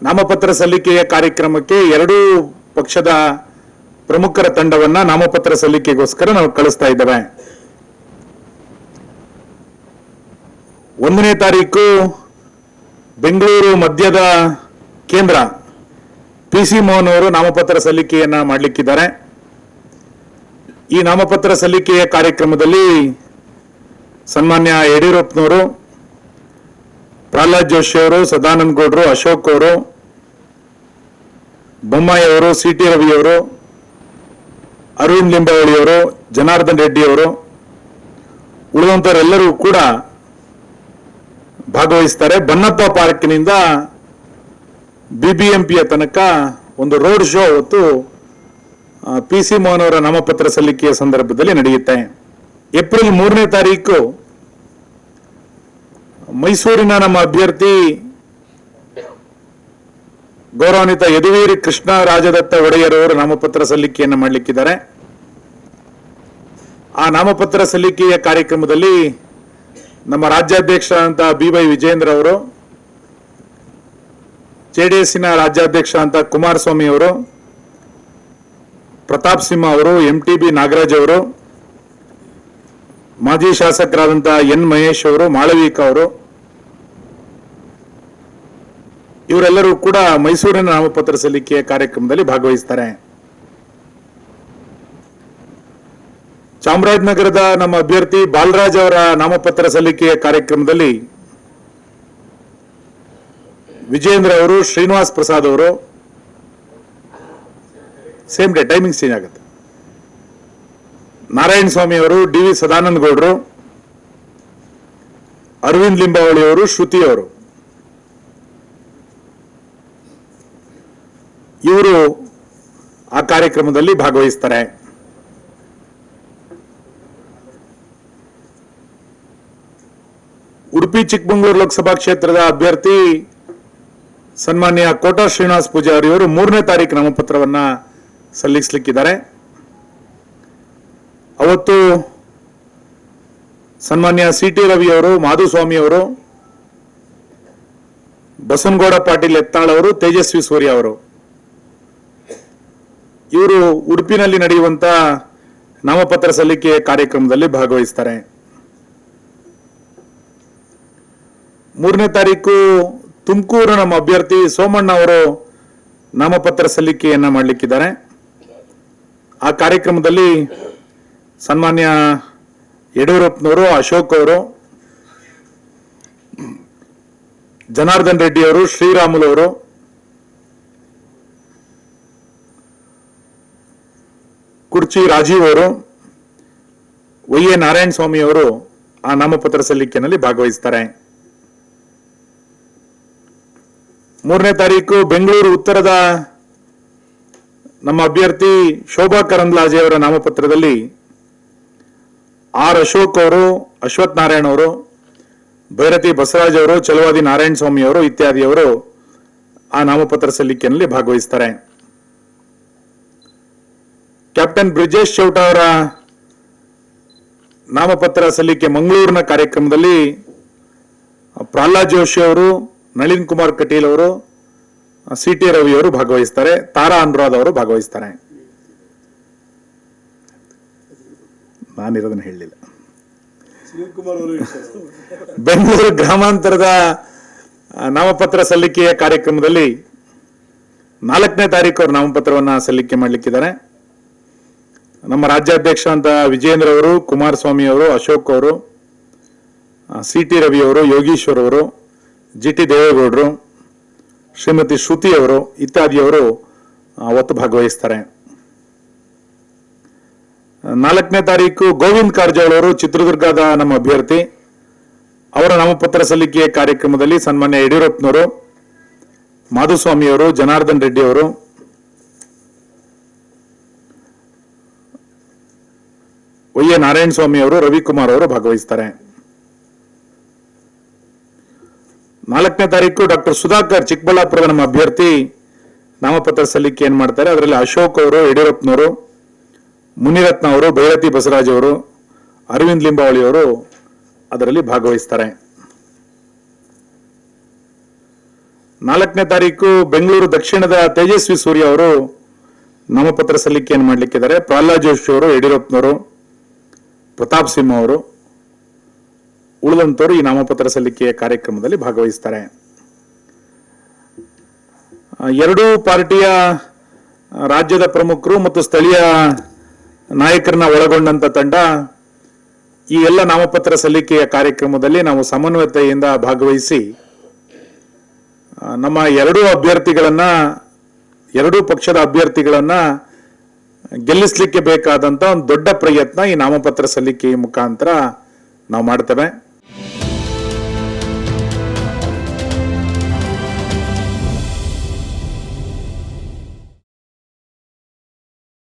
ನಾಮಪತ್ರ ಸಲ್ಲಿಕೆಯ ಕಾರ್ಯಕ್ರಮಕ್ಕೆ ಎರಡೂ ಪಕ್ಷದ ಪ್ರಮುಖರ ತಂಡವನ್ನ ನಾಮಪತ್ರ ಸಲ್ಲಿಕೆಗೋಸ್ಕರ ನಾವು ಕಳಿಸ್ತಾ ಇದ್ದೇವೆ. 1ನೇ ತಾರೀಕು ಬೆಂಗಳೂರು ಮಧ್ಯದ ಕೇಂದ್ರ PC ಮೋಹನ್ ಅವರು ನಾಮಪತ್ರ ಸಲ್ಲಿಕೆಯನ್ನ ಮಾಡಲಿಕ್ಕಿದ್ದಾರೆ. ಈ ನಾಮಪತ್ರ ಸಲ್ಲಿಕೆಯ ಕಾರ್ಯಕ್ರಮದಲ್ಲಿ ಸನ್ಮಾನ್ಯ ಯಡಿಯೂರಪ್ಪನವರು, ಪ್ರಹ್ಲಾದ್ ಜೋಶಿ ಅವರು, ಸದಾನಂದ ಗೌಡರು, ಅಶೋಕ್ ಅವರು, ಬೊಮ್ಮಾಯಿ ಅವರು, CT ರವಿ ಅವರು, ಅರವಿಂದ್ ಲಿಂಬಾವಳಿ ಅವರು, ಜನಾರ್ದನ್ ರೆಡ್ಡಿ ಅವರು, ಉಳಿದಂತವರೆಲ್ಲರೂ ಕೂಡ ಭಾಗವಹಿಸ್ತಾರೆ. ಬನ್ನಪ್ಪ ಪಾರ್ಕ್ನಿಂದ BBMPಯ ತನಕ ಒಂದು ರೋಡ್ ಶೋ ಹೊತ್ತು PC ಮೋಹನ್ ಅವರ ನಾಮಪತ್ರ ಸಲ್ಲಿಕೆಯ ಸಂದರ್ಭದಲ್ಲಿ ನಡೆಯುತ್ತೆ. ಏಪ್ರಿಲ್ 3ನೇ ತಾರೀಕು ಮೈಸೂರಿನ ನಮ್ಮ ಅಭ್ಯರ್ಥಿ ಗೌರವಾನ್ವಿತ ಯದುವೀರ್ ಕೃಷ್ಣ ರಾಜದತ್ತ ಒಡೆಯರ್ ಅವರು ನಾಮಪತ್ರ ಸಲ್ಲಿಕೆಯನ್ನು ಮಾಡಲಿಕ್ಕಿದ್ದಾರೆ. ಆ ನಾಮಪತ್ರ ಸಲ್ಲಿಕೆಯ ಕಾರ್ಯಕ್ರಮದಲ್ಲಿ ನಮ್ಮ ರಾಜ್ಯಾಧ್ಯಕ್ಷ ಅಂತ BY ವಿಜೇಂದ್ರ ಅವರು, JDSನ ರಾಜ್ಯಾಧ್ಯಕ್ಷ ಅಂತ ಕುಮಾರಸ್ವಾಮಿ ಅವರು, ಪ್ರತಾಪ್ ಸಿಂಹ ಅವರು, MTB ನಾಗರಾಜ್ ಅವರು, ಮಾಜಿ ಶಾಸಕರಾದಂಥ N ಮಹೇಶ್ ಅವರು, ಮಾಳವಿಕಾ ಅವರು, ಇವರೆಲ್ಲರೂ ಕೂಡ ಮೈಸೂರಿನ ನಾಮಪತ್ರ ಸಲ್ಲಿಕೆಯ ಕಾರ್ಯಕ್ರಮದಲ್ಲಿ ಭಾಗವಹಿಸ್ತಾರೆ. ಚಾಮರಾಜನಗರದ ನಮ್ಮ ಅಭ್ಯರ್ಥಿ ಬಾಲರಾಜ್ ಅವರ ನಾಮಪತ್ರ ಸಲ್ಲಿಕೆಯ ಕಾರ್ಯಕ್ರಮದಲ್ಲಿ ವಿಜೇಂದ್ರ ಅವರು, ಶ್ರೀನಿವಾಸ್ ಪ್ರಸಾದ್ ಅವರು, ಸೇಮ್ ಡೇ ಟೈಮಿಂಗ್ ಚೇಂಜ್ ಆಗುತ್ತೆ, ನಾರಾಯಣ ಸ್ವಾಮಿ ಅವರು, DV ಸದಾನಂದ ಗೌಡರು, ಅರವಿಂದ್ ಲಿಂಬಾವಳಿ ಅವರು, ಶ್ರುತಿ ಅವರು, ಇವರು ಆ ಕಾರ್ಯಕ್ರಮದಲ್ಲಿ ಭಾಗವಹಿಸ್ತಾರೆ. ಉಡುಪಿ ಚಿಕ್ಕಮಗಳೂರು ಲೋಕಸಭಾ ಕ್ಷೇತ್ರದ ಅಭ್ಯರ್ಥಿ ಸನ್ಮಾನ್ಯ ಕೋಟಾ ಶ್ರೀನಿವಾಸ್ ಪೂಜಾರಿ ಅವರು 3ನೇ ತಾರೀಕು ನಾಮಪತ್ರವನ್ನ ಸಲ್ಲಿಸಲಿಕ್ಕಿದ್ದಾರೆ. ಅವತ್ತು ಸನ್ಮಾನ್ಯ CT ರವಿ ಅವರು, ಮಾಧುಸ್ವಾಮಿ ಅವರು, ಬಸನಗೌಡ ಪಾಟೀಲ್ ಯತ್ನಾಳ್ ಅವರು, ತೇಜಸ್ವಿ ಸೂರ್ಯ ಅವರು, ಇವರು ಉಡುಪಿನಲ್ಲಿ ನಡೆಯುವಂತ ನಾಮಪತ್ರ ಸಲ್ಲಿಕೆಯ ಕಾರ್ಯಕ್ರಮದಲ್ಲಿ ಭಾಗವಹಿಸ್ತಾರೆ. 3ನೇ ತಾರೀಕು ತುಮಕೂರು ನಮ್ಮ ಅಭ್ಯರ್ಥಿ ಸೋಮಣ್ಣ ಅವರು ನಾಮಪತ್ರ ಸಲ್ಲಿಕೆಯನ್ನ ಮಾಡಲಿಕ್ಕಿದ್ದಾರೆ. ಆ ಕಾರ್ಯಕ್ರಮದಲ್ಲಿ ಸನ್ಮಾನ್ಯ ಯಡಿಯೂರಪ್ಪನವರು, ಅಶೋಕ್ ಅವರು, ಜನಾರ್ದನ್ ರೆಡ್ಡಿ ಅವರು, ಶ್ರೀರಾಮುಲು ಅವರು, ಕುರ್ಚಿ ರಾಜೀವ್ ಅವರು, YA ನಾರಾಯಣ ಸ್ವಾಮಿ ಅವರು ಆ ನಾಮಪತ್ರ ಸಲ್ಲಿಕೆಯಲ್ಲಿ ಭಾಗವಹಿಸ್ತಾರೆ. 3ನೇ ತಾರೀಕು ಬೆಂಗಳೂರು ಉತ್ತರದ ನಮ್ಮ ಅಭ್ಯರ್ಥಿ ಶೋಭಾ ಕರಂದ್ಲಾಜೆ ಅವರ ನಾಮಪತ್ರದಲ್ಲಿ R ಅಶೋಕ್ ಅವರು, ಅಶ್ವಥ್ ನಾರಾಯಣ ಅವರು, ಭೈರತಿ ಬಸವರಾಜ್ ಅವರು, ಚಲವಾದಿ ನಾರಾಯಣ ಸ್ವಾಮಿ ಅವರು ಇತ್ಯಾದಿಯವರು ಆ ನಾಮಪತ್ರ ಸಲ್ಲಿಕೆಯಲ್ಲಿ ಭಾಗವಹಿಸ್ತಾರೆ. ಕ್ಯಾಪ್ಟನ್ ಬ್ರಿಜೇಶ್ ಚೌಟ ಅವರ ನಾಮಪತ್ರ ಸಲ್ಲಿಕೆ ಮಂಗಳೂರಿನ ಕಾರ್ಯಕ್ರಮದಲ್ಲಿ ಪ್ರಹ್ಲಾದ್ ಜೋಶಿ ಅವರು, ನಳಿನ್ ಕುಮಾರ್ ಕಟೀಲ್ ಅವರು, CT ರವಿ ಅವರು ಭಾಗವಹಿಸ್ತಾರೆ. ತಾರಾ ಅನುರಾಧ್ ಅವರು ಭಾಗವಹಿಸ್ತಾರೆ. ನಾನಿರೋದನ್ನ ಹೇಳಲಿಲ್ಲ. ಬೆಂಗಳೂರು ಗ್ರಾಮಾಂತರದ ನಾಮಪತ್ರ ಸಲ್ಲಿಕೆಯ ಕಾರ್ಯಕ್ರಮದಲ್ಲಿ 4ನೇ ತಾರೀಕು ಅವರು ನಾಮಪತ್ರವನ್ನ ಸಲ್ಲಿಕೆ ಮಾಡಲಿಕ್ಕಿದ್ದಾರೆ. ನಮ್ಮ ರಾಜ್ಯಾಧ್ಯಕ್ಷ ಅಂತ ವಿಜೇಂದ್ರ ಅವರು, ಕುಮಾರಸ್ವಾಮಿ ಅವರು, ಅಶೋಕ್ ಅವರು, CT ರವಿ ಅವರು, ಯೋಗೀಶ್ವರ್ ಅವರು, GT ದೇವೇಗೌಡರು, ಶ್ರೀಮತಿ ಶ್ರುತಿ ಅವರು ಇತ್ಯಾದಿಯವರು ಅವತ್ತು ಭಾಗವಹಿಸ್ತಾರೆ. 4ನೇ ತಾರೀಕು ಗೋವಿಂದ್ ಕಾರಜೋಳ ಅವರು ಚಿತ್ರದುರ್ಗದ ನಮ್ಮ ಅಭ್ಯರ್ಥಿ, ಅವರ ನಾಮಪತ್ರ ಸಲ್ಲಿಕೆಯ ಕಾರ್ಯಕ್ರಮದಲ್ಲಿ ಸನ್ಮಾನ್ಯ ಯಡಿಯೂರಪ್ಪನವರು, ಮಾಧುಸ್ವಾಮಿ ಅವರು, ಜನಾರ್ದನ್ ರೆಡ್ಡಿ ಅವರು, YA ನಾರಾಯಣ ಸ್ವಾಮಿ ಅವರು, ರವಿಕುಮಾರ್ ಅವರು ಭಾಗವಹಿಸ್ತಾರೆ. 4ನೇ ತಾರೀಕು ಡಾಕ್ಟರ್ ಸುಧಾಕರ್ ಚಿಕ್ಕಬಳ್ಳಾಪುರದ ನಮ್ಮ ಅಭ್ಯರ್ಥಿ ನಾಮಪತ್ರ ಸಲ್ಲಿಕೆ ಏನ್ ಮಾಡ್ತಾರೆ. ಅದರಲ್ಲಿ ಅಶೋಕ್ ಅವರು, ಯಡಿಯೂರಪ್ಪನವರು, ಮುನಿರತ್ನ ಅವರು, ಭೈರತಿ ಬಸವರಾಜ್ ಅವರು, ಅರವಿಂದ್ ಲಿಂಬಾವಳಿ ಅವರು ಅದರಲ್ಲಿ ಭಾಗವಹಿಸ್ತಾರೆ. 4ನೇ ತಾರೀಕು ಬೆಂಗಳೂರು ದಕ್ಷಿಣದ ತೇಜಸ್ವಿ ಸೂರ್ಯ ಅವರು ನಾಮಪತ್ರ ಸಲ್ಲಿಕೆಯನ್ನು ಮಾಡಲಿಕ್ಕಿದ್ದಾರೆ. ಪ್ರಹ್ಲಾದ್ ಜೋಶಿ ಅವರು, ಯಡಿಯೂರಪ್ಪನವರು, ಪ್ರತಾಪ್ ಸಿಂಹ ಅವರು, ಉಳಿದಂತವರು ಈ ನಾಮಪತ್ರ ಸಲ್ಲಿಕೆಯ ಕಾರ್ಯಕ್ರಮದಲ್ಲಿ ಭಾಗವಹಿಸ್ತಾರೆ. ಎರಡೂ ಪಾರ್ಟಿಯ ರಾಜ್ಯದ ಪ್ರಮುಖರು ಮತ್ತು ಸ್ಥಳೀಯ ನಾಯಕರನ್ನ ಒಳಗೊಂಡಂತ ತಂಡ ಈ ಎಲ್ಲ ನಾಮಪತ್ರ ಸಲ್ಲಿಕೆಯ ಕಾರ್ಯಕ್ರಮದಲ್ಲಿ ನಾವು ಸಮನ್ವಯತೆಯಿಂದ ಭಾಗವಹಿಸಿ ನಮ್ಮ ಎರಡೂ ಪಕ್ಷದ ಅಭ್ಯರ್ಥಿಗಳನ್ನ ಗೆಲ್ಲಿಸಲಿಕ್ಕೆ ಬೇಕಾದಂತ ಒಂದು ದೊಡ್ಡ ಪ್ರಯತ್ನ ಈ ನಾಮಪತ್ರ ಸಲ್ಲಿಕೆಯ ಮುಖಾಂತರ ನಾವು ಮಾಡ್ತೇವೆ.